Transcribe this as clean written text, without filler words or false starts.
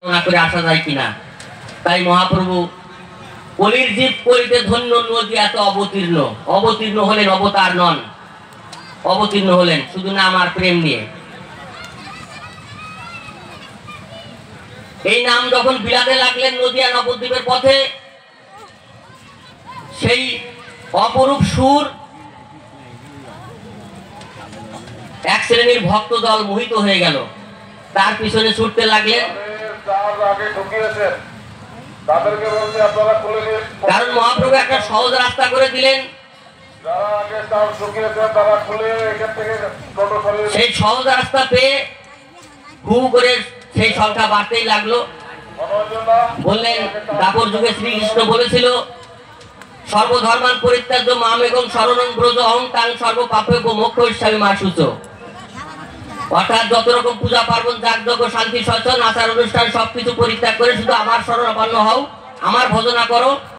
করে আসা যায় কিনা। তাই মহাপ্রভু কলির জীব করিতে ধন্য নদী এত অবতীর্ণ হলেন, অবতার নন, অবতীর্ণ হলেন শুধু নাম আর প্রেম নিয়ে। এই নাম যখন বিলাতে লাগলেন নদিয়া নবদ্বীপের পথে, সেই অপরূপ সুর এক শ্রেণীর ভক্ত দল মোহিত হয়ে গেল, তার পিছনে ছুটতে লাগলেন। কারণ মহাপ্রভু একটা সহজ রাস্তা করে দিলেন। সেই সহজ রাস্তা পেয়ে হু করে সেই সংখ্যা বাড়তেই লাগলো। বললেন, দাপর যুগে শ্রীকৃষ্ণ বলেছিল, সর্বধর্মান পরিত্যাজ্য মামেকং শরণং ব্রজ অহং তাং সর্ব পাপেভ্য মোক্ষয়িষ্যামি মা শুচ। অর্থাৎ যত রকম পূজা পার্বণ, যাগযজ্ঞ, শান্তি সচন, আচার অনুষ্ঠান সবকিছু পরিত্যাগ করে শুধু আমার শরণাপন্ন হও, আমার ভজনা করো।